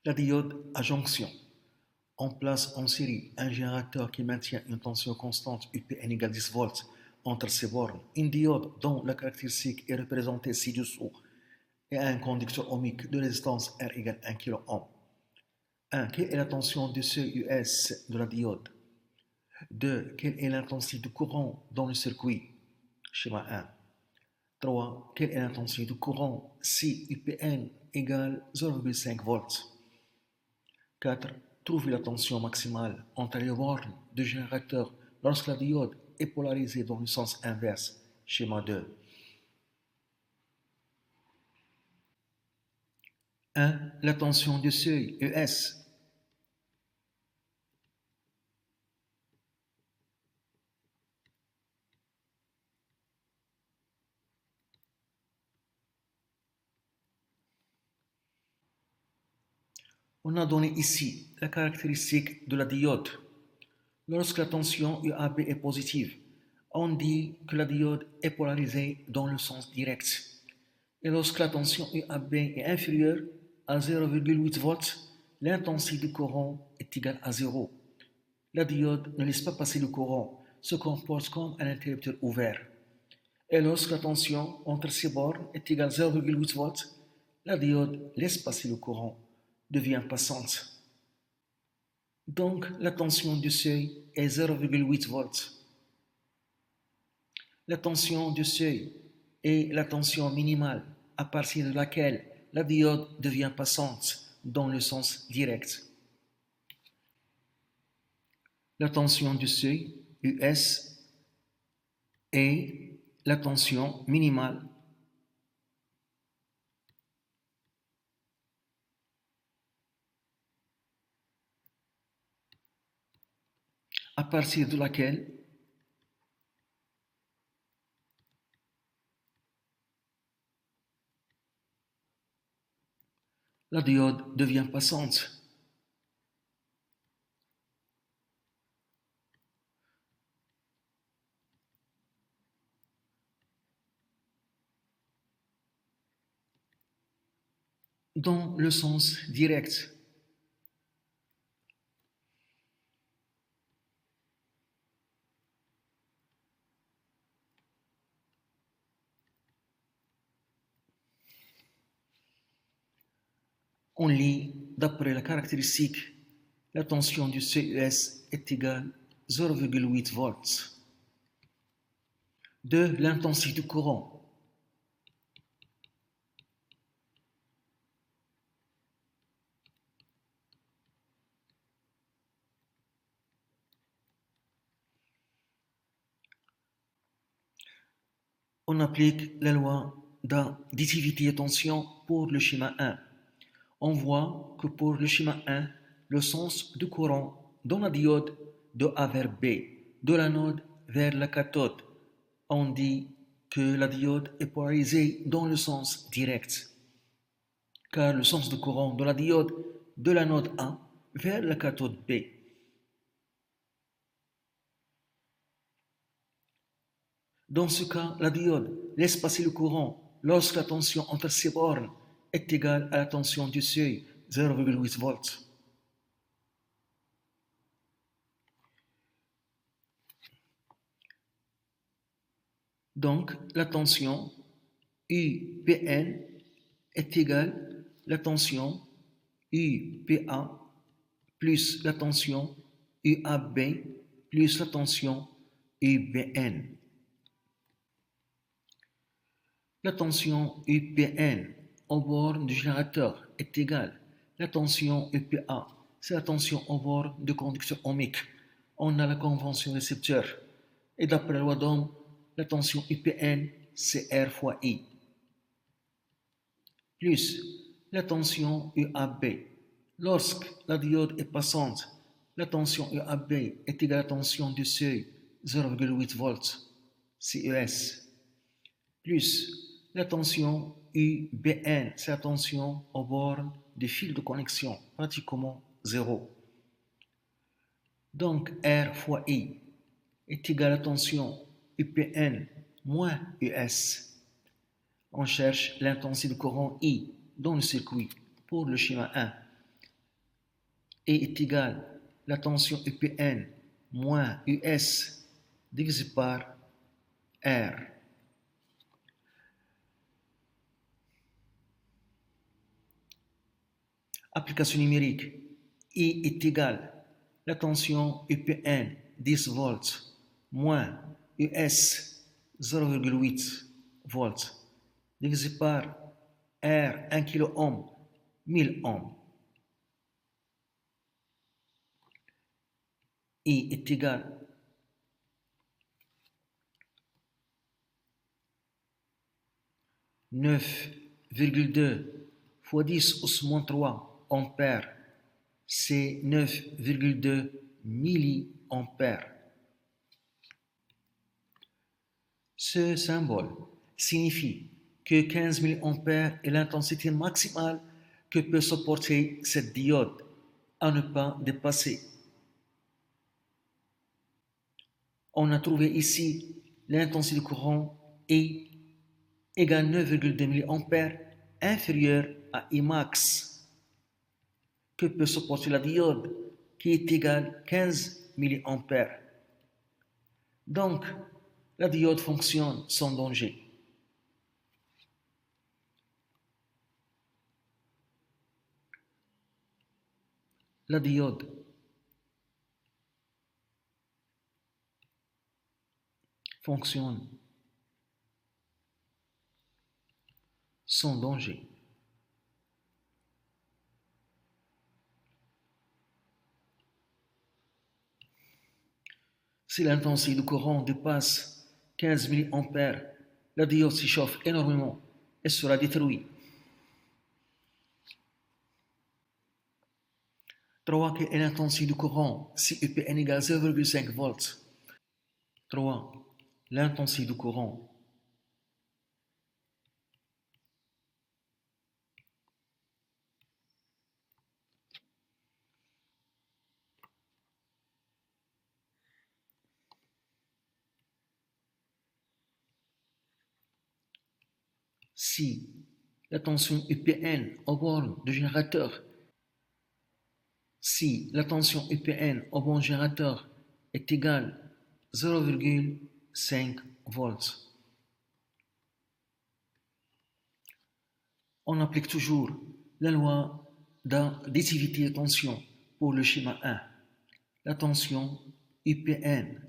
La diode à jonction. On place en série un générateur qui maintient une tension constante UPN égale 10 volts entre ses bornes, une diode dont la caractéristique est représentée ci-dessous et un conducteur ohmique de résistance R égale 1 kΩ. 1. Quelle est la tension de seuil US de la diode? 2. Quelle est l'intensité du courant dans le circuit? Schéma 1. 3. Quelle est l'intensité du courant si UPN égale 0,5 volts? 4. Trouver la tension maximale entre les bornes du générateur lorsque la diode est polarisée dans le sens inverse. Schéma 2. 1. La tension de seuil ES. On a donné ici la caractéristique de la diode. Lorsque la tension UAB est positive, on dit que la diode est polarisée dans le sens direct. Et lorsque la tension UAB est inférieure à 0,8 volts, l'intensité du courant est égale à 0. La diode ne laisse pas passer le courant, se comporte comme un interrupteur ouvert. Et lorsque la tension entre ces bornes est égale à 0,8 volts, la diode laisse passer le courant, devient passante. Donc la tension du seuil est 0,8 volts. La tension du seuil est la tension minimale à partir de laquelle la diode devient passante dans le sens direct. La tension du seuil, US, est la tension minimale à partir de laquelle la diode devient passante. Dans le sens direct. On lit d'après la caractéristique, la tension du CES est égale à 0,8 volts. 2. L'intensité du courant. On applique la loi d'additivité et tension pour le schéma 1. On voit que pour le schéma 1, le sens du courant dans la diode de A vers B, de l'anode vers la cathode, on dit que la diode est polarisée dans le sens direct, car le sens du courant de la diode de l'anode A vers la cathode B. Dans ce cas, la diode laisse passer le courant lorsque la tension entre ces bornes est égale à la tension du seuil, 0,8 volts. Donc, la tension UPN est égale à la tension UPA plus la tension UAB plus la tension UBN. La tension UPN au bord du générateur est égale à la tension UPA, c'est la tension au bord du conducteur ohmique. On a la convention récepteur. Et d'après la loi d'Ohm, la tension UPN, c'est R fois I. Plus la tension UAB. Lorsque la diode est passante, la tension UAB est égale à la tension du seuil, 0,8 volts, CES. Plus la tension UBN, c'est la tension au bord du fil de connexion, pratiquement zéro. Donc R fois I est égal à la tension UPN moins US. On cherche l'intensité du courant I dans le circuit pour le schéma 1. est égal la tension UPN moins US divisé par R. Application numérique. I est égal la tension UPN 10 volts moins US 0,8 volts divisé par R 1 kOhm 1000 ohms. I est égal « 9,2 fois 10 au 3 ampères, c'est 9,2 milliampères. Ce symbole signifie que 15 milliampères est l'intensité maximale que peut supporter cette diode à ne pas dépasser. On a trouvé ici l'intensité du courant I égale 9,2 milliampères inférieur à Imax que peut supporter la diode qui est égale 15 milliampères. Donc, la diode fonctionne sans danger. La diode fonctionne sans danger. Si l'intensité du courant dépasse 15 milliampères, la diode s'échauffe énormément et sera détruite. 3. Quelle est l'intensité du courant si UPN égale 0,5 volts? 3. L'intensité du courant si la tension UPN aux bornes du générateur est égale à 0,5 volts. On applique toujours la loi d'additivité de tension pour le schéma 1. La tension UPN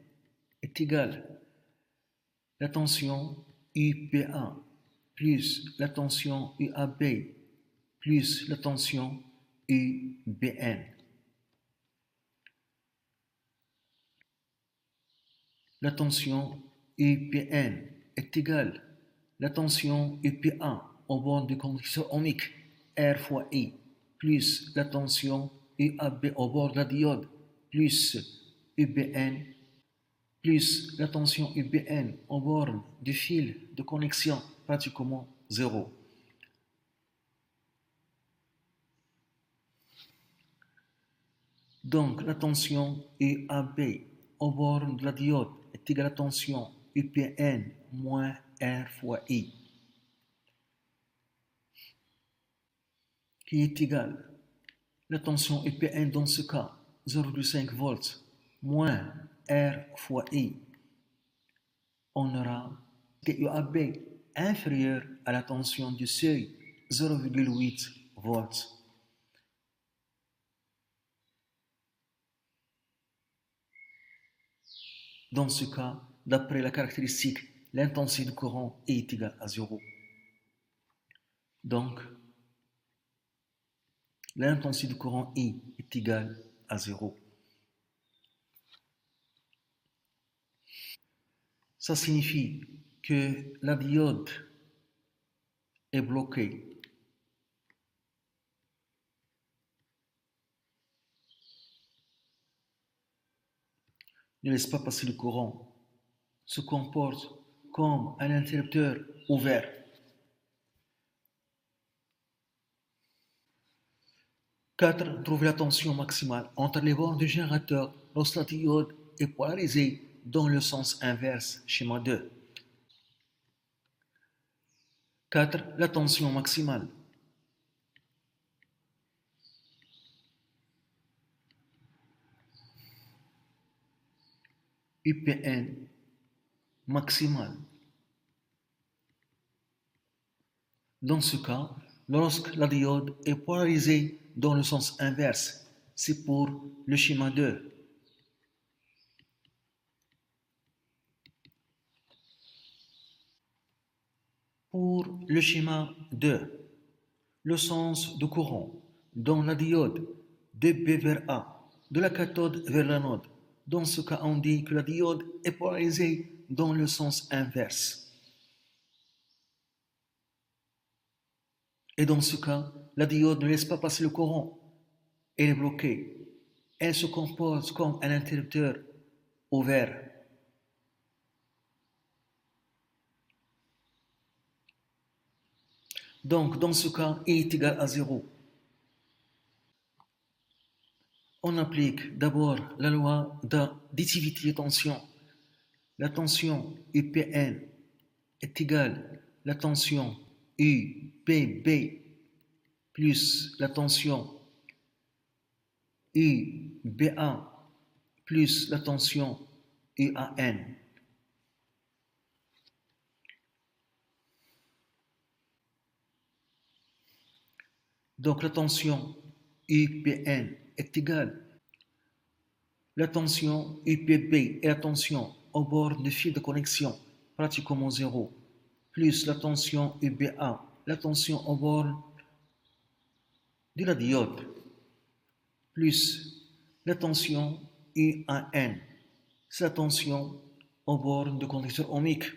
est égale à la tension UPA plus la tension UAB plus la tension UBN. La tension UPN est égale à la tension UPA au bord du conducteur ohmique R fois I plus la tension UAB au bord de la diode plus UBN plus la tension UBN au bord du fil de connexion pratiquement zéro. Donc la tension UAB au bord de la diode est égale à la tension UPN moins R fois I, qui est égale à la tension UPN dans ce cas 0,5 volts moins R fois I. On aura UAB inférieur à la tension du seuil 0,8 volts. Dans ce cas, d'après la caractéristique, l'intensité du courant est égale à 0. Donc, l'intensité du courant I est égale à 0. Ça signifie que la diode est bloquée. Ne laisse pas passer le courant. Se comporte comme un interrupteur ouvert. 4. Trouver la tension maximale entre les bornes du générateur lorsque la diode est polarisée dans le sens inverse, schéma 2. 4. La tension maximale. UPN maximale. Dans ce cas, lorsque la diode est polarisée dans le sens inverse, c'est pour le schéma 2. Pour le schéma 2, le sens de courant dans la diode de B vers A, de la cathode vers l'anode. Dans ce cas, on dit que la diode est polarisée dans le sens inverse. Et dans ce cas, la diode ne laisse pas passer le courant. Elle est bloquée. Elle se compose comme un interrupteur ouvert. Donc, dans ce cas, I est égal à 0. On applique d'abord la loi d'additivité de tension. La tension UPN est égale à la tension UPB plus la tension UBA plus la tension UAN. Donc la tension UPN est égale à la tension UPB et la tension au bord du fil de connexion pratiquement zéro, plus la tension UBA, la tension au bord de la diode, plus la tension UAN, c'est la tension au bord du conducteur ohmique.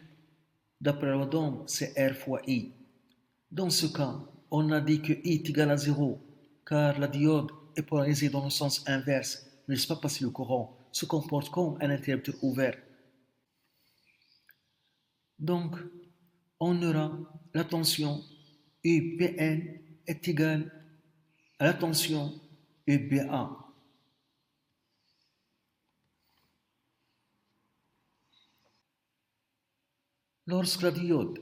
D'après la loi d'Ohm, c'est R fois I. Dans ce cas, on a dit que I est égal à 0, car la diode est polarisée dans le sens inverse, ne laisse pas passer le courant, se comporte comme un interrupteur ouvert. Donc, on aura la tension UPN est égale à la tension UBA. Lorsque la diode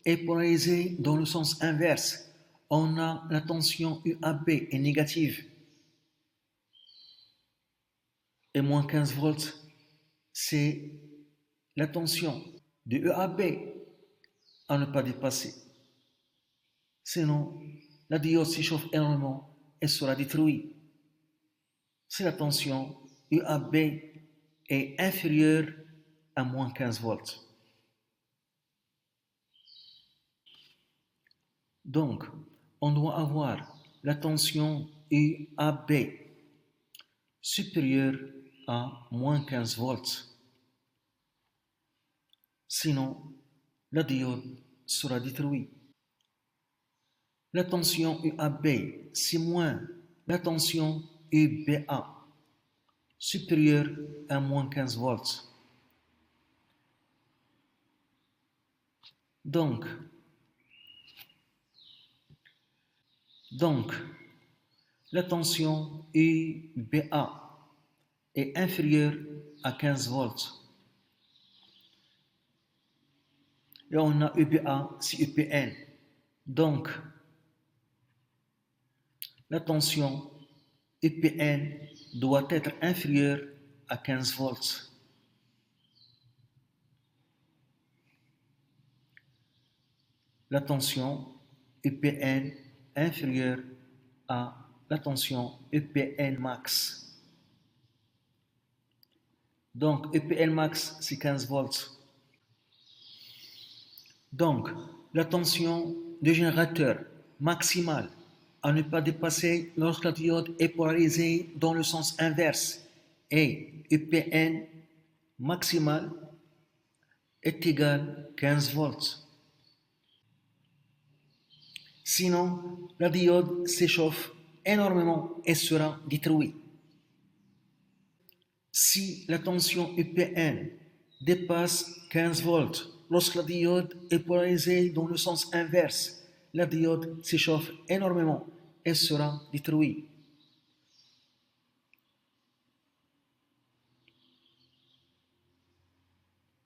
est polarisée dans le sens inverse, on a la tension UAB est négative. Et moins 15 volts, c'est la tension de UAB à ne pas dépasser. Sinon, la diode s'échauffe énormément et sera détruite. Si la tension UAB est inférieure à moins 15 volts. Donc, on doit avoir la tension UAB supérieure à moins 15 volts. Sinon, la diode sera détruite. La tension UAB, c'est moins la tension UBA, supérieure à moins 15 volts. Donc, la tension UBA est inférieure à 15 volts. Et on a UBA, c'est UPN. Donc, la tension UPN doit être inférieure à 15 volts. La tension UPN inférieure à la tension UPN max. Donc, UPN max, c'est 15 volts. Donc, la tension du générateur maximale à ne pas dépasser lorsque la diode est polarisée dans le sens inverse et UPN maximale est égal à 15 volts. Sinon, la diode s'échauffe énormément et sera détruite. Si la tension UPN dépasse 15 volts, lorsque la diode est polarisée dans le sens inverse, la diode s'échauffe énormément et sera détruite.